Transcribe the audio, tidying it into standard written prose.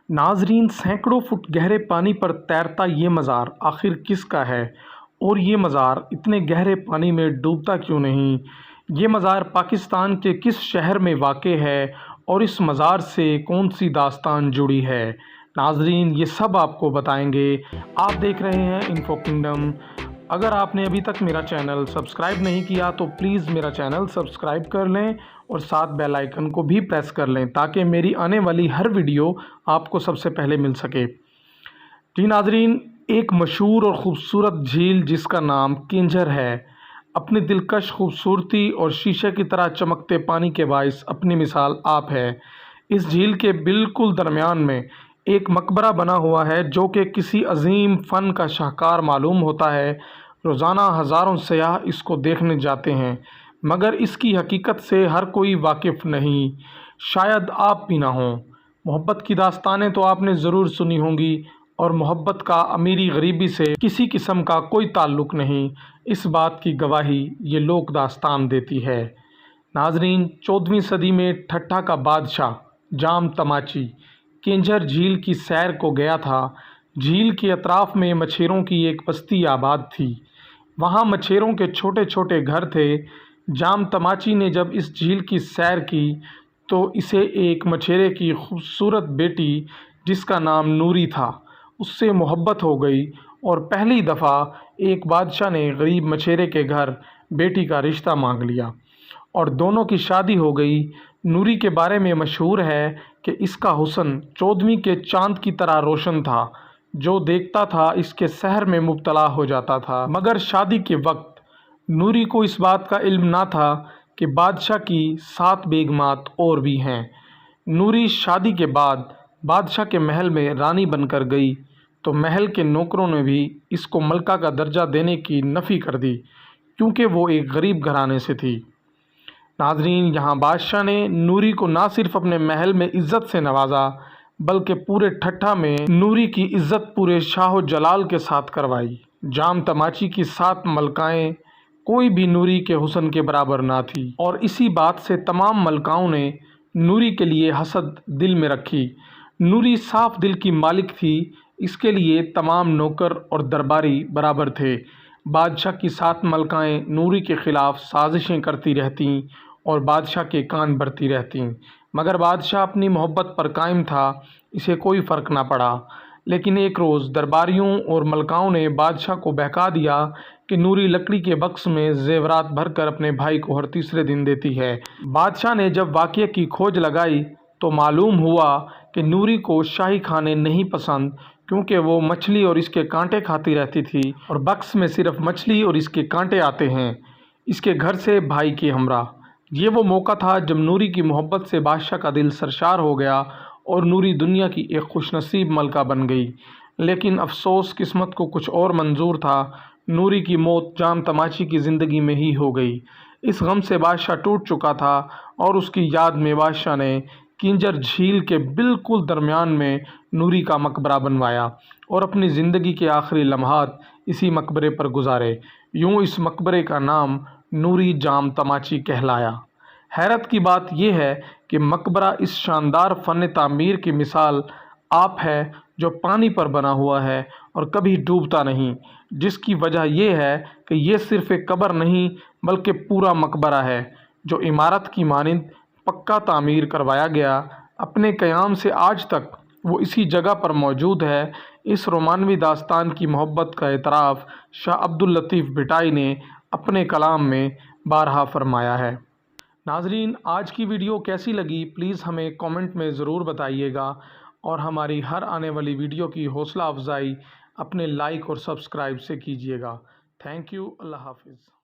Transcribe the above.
ناظرین، سینکڑوں فٹ گہرے پانی پر تیرتا یہ مزار آخر کس کا ہے، اور یہ مزار اتنے گہرے پانی میں ڈوبتا کیوں نہیں؟ یہ مزار پاکستان کے کس شہر میں واقع ہے اور اس مزار سے کون سی داستان جڑی ہے؟ ناظرین، یہ سب آپ کو بتائیں گے۔ آپ دیکھ رہے ہیں انفو کنگڈم۔ اگر آپ نے ابھی تک میرا چینل سبسکرائب نہیں کیا تو پلیز میرا چینل سبسکرائب کر لیں اور ساتھ بیل آئیکن کو بھی پریس کر لیں تاکہ میری آنے والی ہر ویڈیو آپ کو سب سے پہلے مل سکے۔ جی ناظرین، ایک مشہور اور خوبصورت جھیل جس کا نام کینجھر ہے، اپنی دلکش خوبصورتی اور شیشے کی طرح چمکتے پانی کے باعث اپنی مثال آپ ہے۔ اس جھیل کے بالکل درمیان میں ایک مقبرہ بنا ہوا ہے جو کہ کسی عظیم فن کا شاہکار معلوم ہوتا ہے۔ روزانہ ہزاروں سیاح اس کو دیکھنے جاتے ہیں، مگر اس کی حقیقت سے ہر کوئی واقف نہیں، شاید آپ بھی نہ ہوں۔ محبت کی داستانیں تو آپ نے ضرور سنی ہوں گی، اور محبت کا امیری غریبی سے کسی قسم کا کوئی تعلق نہیں، اس بات کی گواہی یہ لوک داستان دیتی ہے۔ ناظرین، 14ویں صدی میں ٹھٹھہ کا بادشاہ جام تماچی کینجھر جھیل کی سیر کو گیا تھا۔ جھیل کے اطراف میں مچھیروں کی ایک بستی آباد تھی، وہاں مچھیروں کے چھوٹے چھوٹے گھر تھے۔ جام تماچی نے جب اس جھیل کی سیر کی تو اسے ایک مچھیرے کی خوبصورت بیٹی جس کا نام نوری تھا، اس سے محبت ہو گئی، اور پہلی دفعہ ایک بادشاہ نے غریب مچھیرے کے گھر بیٹی کا رشتہ مانگ لیا اور دونوں کی شادی ہو گئی۔ نوری کے بارے میں مشہور ہے کہ اس کا حسن 14ویں کے چاند کی طرح روشن تھا، جو دیکھتا تھا اس کے سحر میں مبتلا ہو جاتا تھا۔ مگر شادی کے وقت نوری کو اس بات کا علم نہ تھا کہ بادشاہ کی 7 بیگمات اور بھی ہیں۔ نوری شادی کے بعد بادشاہ کے محل میں رانی بن کر گئی تو محل کے نوکروں نے بھی اس کو ملکہ کا درجہ دینے کی نفی کر دی، کیونکہ وہ ایک غریب گھرانے سے تھی۔ ناظرین، یہاں بادشاہ نے نوری کو نہ صرف اپنے محل میں عزت سے نوازا بلکہ پورے ٹھٹھہ میں نوری کی عزت پورے شاہ و جلال کے ساتھ کروائی۔ جام تماچی کی 7 ملکائیں کوئی بھی نوری کے حسن کے برابر نہ تھی، اور اسی بات سے تمام ملکاؤں نے نوری کے لیے حسد دل میں رکھی۔ نوری صاف دل کی مالک تھی، اس کے لیے تمام نوکر اور درباری برابر تھے۔ بادشاہ کی 7 ملکائیں نوری کے خلاف سازشیں کرتی رہتیں اور بادشاہ کے کان بھرتی رہتیں، مگر بادشاہ اپنی محبت پر قائم تھا، اسے کوئی فرق نہ پڑا۔ لیکن ایک روز درباریوں اور ملکاؤں نے بادشاہ کو بہکا دیا کہ نوری لکڑی کے بکس میں زیورات بھر کر اپنے بھائی کو ہر تیسرے دن دیتی ہے۔ بادشاہ نے جب واقعے کی کھوج لگائی تو معلوم ہوا کہ نوری کو شاہی کھانے نہیں پسند، کیونکہ وہ مچھلی اور اس کے کانٹے کھاتی رہتی تھی، اور بکس میں صرف مچھلی اور اس کے کانٹے آتے ہیں، اس کے گھر سے بھائی کے ہمراہ۔ یہ وہ موقع تھا جب نوری کی محبت سے بادشاہ کا دل سرشار ہو گیا اور نوری دنیا کی ایک خوش نصیب ملکہ بن گئی۔ لیکن افسوس، قسمت کو کچھ اور منظور تھا۔ نوری کی موت جام تماچی کی زندگی میں ہی ہو گئی۔ اس غم سے بادشاہ ٹوٹ چکا تھا، اور اس کی یاد میں بادشاہ نے کینجھر جھیل کے بالکل درمیان میں نوری کا مقبرہ بنوایا اور اپنی زندگی کے آخری لمحات اسی مقبرے پر گزارے۔ یوں اس مقبرے کا نام نوری جام تماچی کہلایا۔ حیرت کی بات یہ ہے کہ مقبرہ اس شاندار فن تعمیر کی مثال آپ ہے جو پانی پر بنا ہوا ہے اور کبھی ڈوبتا نہیں، جس کی وجہ یہ ہے کہ یہ صرف ایک قبر نہیں بلکہ پورا مقبرہ ہے جو عمارت کی مانند پکا تعمیر کروایا گیا۔ اپنے قیام سے آج تک وہ اسی جگہ پر موجود ہے۔ اس رومانوی داستان کی محبت کا اعتراف شاہ عبداللطیف بھٹائی نے اپنے کلام میں بارہا فرمایا ہے۔ ناظرین، آج کی ویڈیو کیسی لگی پلیز ہمیں کامنٹ میں ضرور بتائیے گا، اور ہماری ہر آنے والی ویڈیو کی حوصلہ افزائی اپنے لائک اور سبسکرائب سے کیجیے گا۔ تھینک یو، اللہ حافظ۔